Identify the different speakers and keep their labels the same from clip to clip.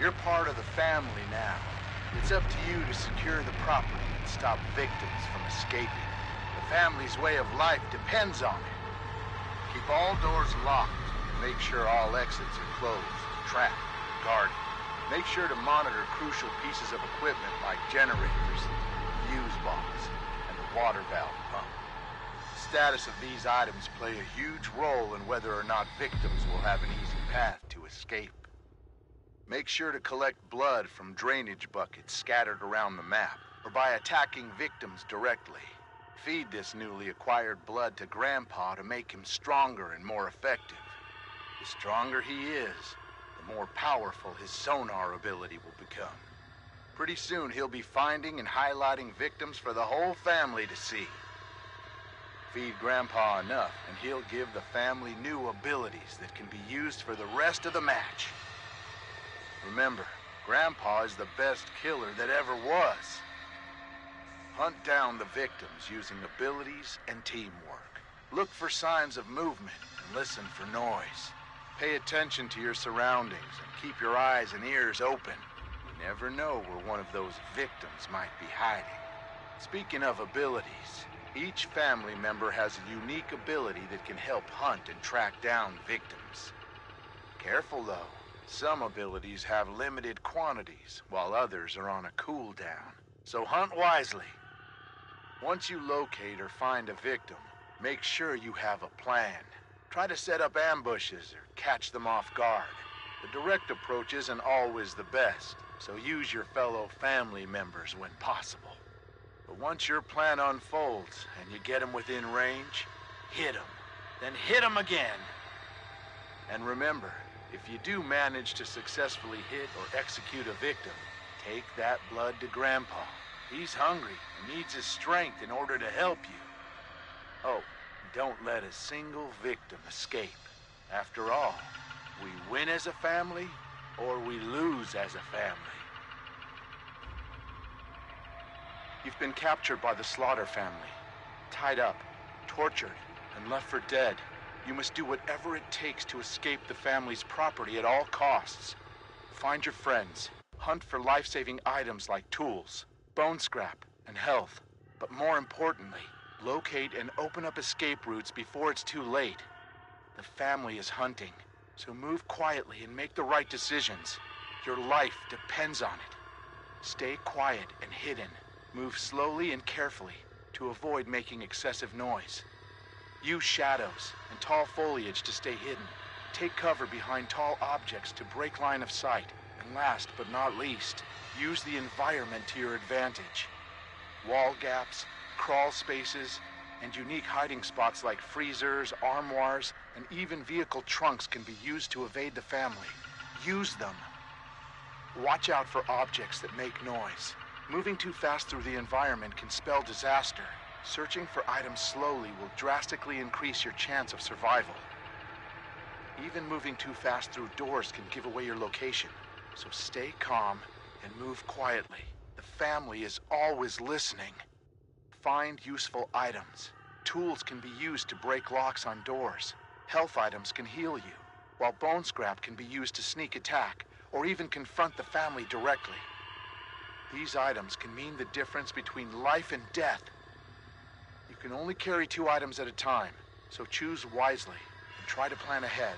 Speaker 1: You're part of the family now. It's up to you to secure the property and stop victims from escaping. The family's way of life depends on it. Keep all doors locked. Make sure all exits are closed, trapped, guarded. Make sure to monitor crucial pieces of equipment like generators, fuse box, and the water valve pump. The status of these items play a huge role in whether or not victims will have an easy path to escape. Make sure to collect blood from drainage buckets scattered around the map, or by attacking victims directly. Feed this newly acquired blood to Grandpa to make him stronger and more effective. The stronger he is, the more powerful his sonar ability will become. Pretty soon he'll be finding and highlighting victims for the whole family to see. Feed Grandpa enough, and he'll give the family new abilities that can be used for the rest of the match. Remember, Grandpa is the best killer that ever was. Hunt down the victims using abilities and teamwork. Look for signs of movement and listen for noise. Pay attention to your surroundings and keep your eyes and ears open. You never know where one of those victims might be hiding. Speaking of abilities, each family member has a unique ability that can help hunt and track down victims. Careful though. Some abilities have limited quantities, while others are on a cooldown. So hunt wisely. Once you locate or find a victim, make sure you have a plan. Try to set up ambushes or catch them off guard. The direct approach isn't always the best, so use your fellow family members when possible. But once your plan unfolds and you get them within range, hit them. Then hit them again. And remember, if you do manage to successfully hit or execute a victim, take that blood to Grandpa. He's hungry and needs his strength in order to help you. Oh, don't let a single victim escape. After all, we win as a family, or we lose as a family. You've been captured by the Slaughter family, tied up, tortured, and left for dead. You must do whatever it takes to escape the family's property at all costs. Find your friends. Hunt for life-saving items like tools, bone scrap, and health. But more importantly, locate and open up escape routes before it's too late. The family is hunting, so move quietly and make the right decisions. Your life depends on it. Stay quiet and hidden. Move slowly and carefully to avoid making excessive noise. Use shadows and tall foliage to stay hidden. Take cover behind tall objects to break line of sight. And last but not least, use the environment to your advantage. Wall gaps, crawl spaces, and unique hiding spots like freezers, armoires, and even vehicle trunks can be used to evade the family. Use them. Watch out for objects that make noise. Moving too fast through the environment can spell disaster. Searching for items slowly will drastically increase your chance of survival. Even moving too fast through doors can give away your location, so stay calm and move quietly. The family is always listening. Find useful items. Tools can be used to break locks on doors. Health items can heal you, while bone scrap can be used to sneak attack or even confront the family directly. These items can mean the difference between life and death. You can only carry 2 items at a time, so choose wisely and try to plan ahead.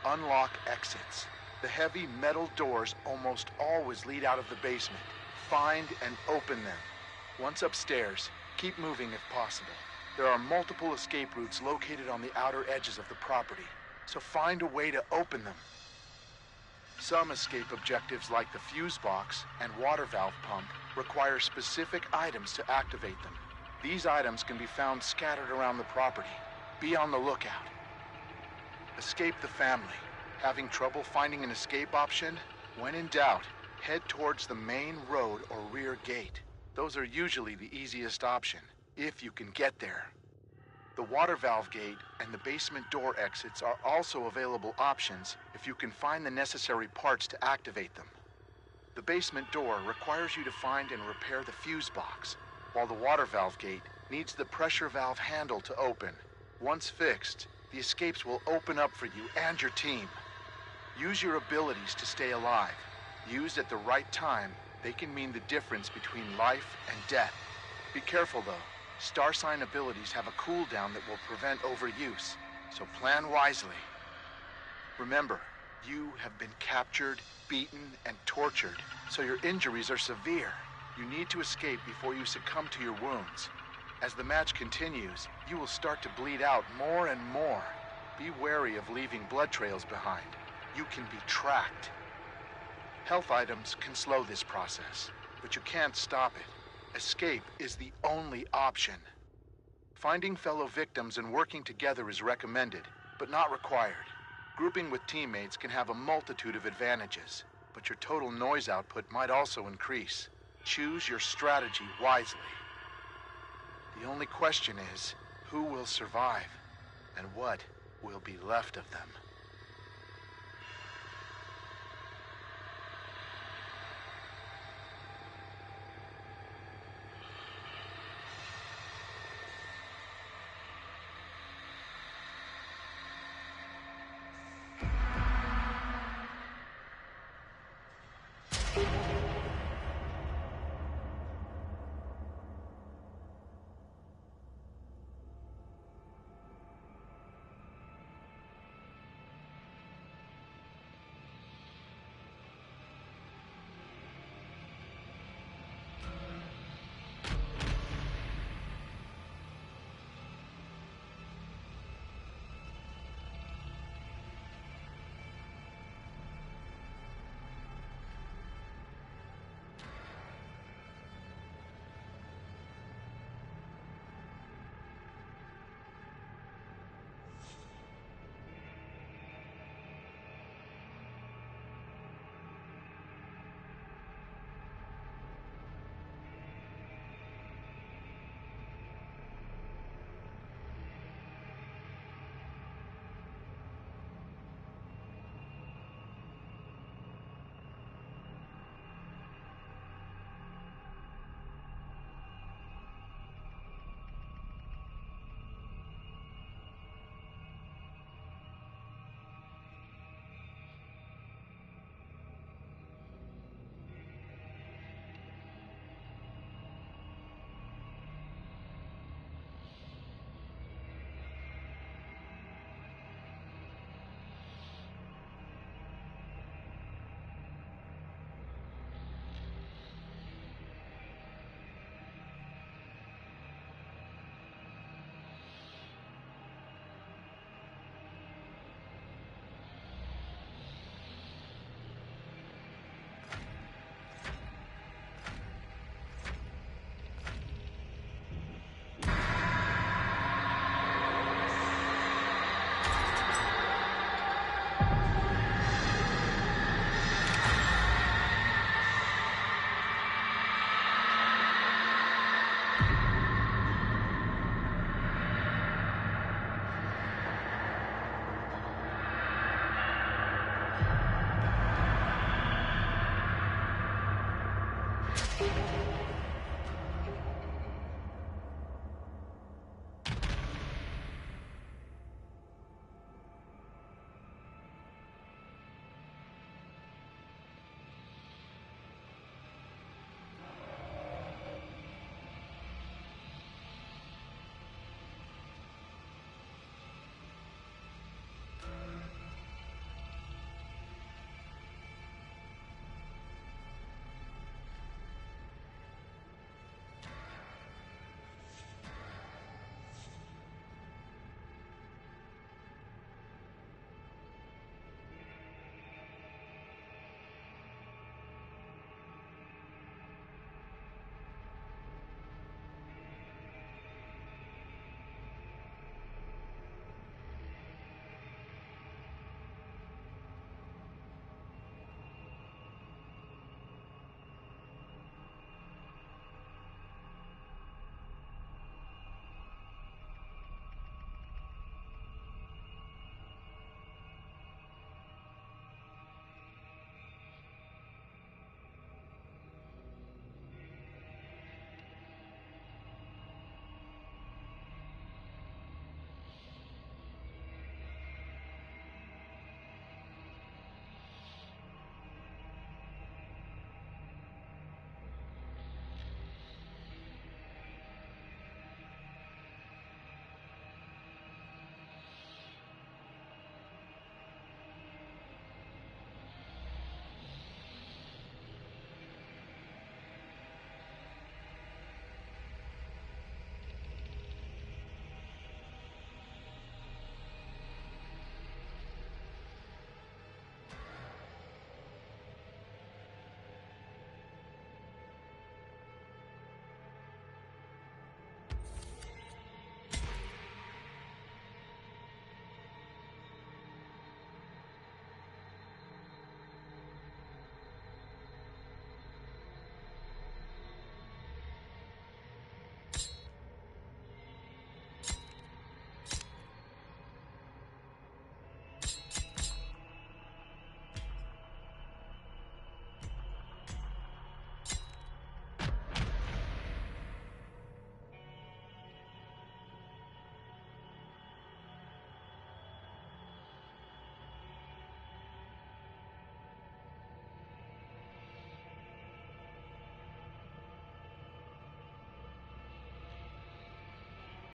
Speaker 1: Unlock exits. The heavy metal doors almost always lead out of the basement. Find and open them. Once upstairs, keep moving if possible. There are multiple escape routes located on the outer edges of the property, so find a way to open them. Some escape objectives like the fuse box and water valve pump require specific items to activate them. These items can be found scattered around the property. Be on the lookout. Escape the family. Having trouble finding an escape option? When in doubt, head towards the main road or rear gate. Those are usually the easiest option, if you can get there. The water valve gate and the basement door exits are also available options if you can find the necessary parts to activate them. The basement door requires you to find and repair the fuse box, while the water valve gate needs the pressure valve handle to open. Once fixed, the escapes will open up for you and your team. Use your abilities to stay alive. Used at the right time, they can mean the difference between life and death. Be careful though. Star sign abilities have a cooldown that will prevent overuse, so plan wisely. Remember, you have been captured, beaten, and tortured, so your injuries are severe. You need to escape before you succumb to your wounds. As the match continues, you will start to bleed out more and more. Be wary of leaving blood trails behind. You can be tracked. Health items can slow this process, but you can't stop it. Escape is the only option. Finding fellow victims and working together is recommended, but not required. Grouping with teammates can have a multitude of advantages, but your total noise output might also increase. Choose your strategy wisely. The only question is, who will survive, and what will be left of them?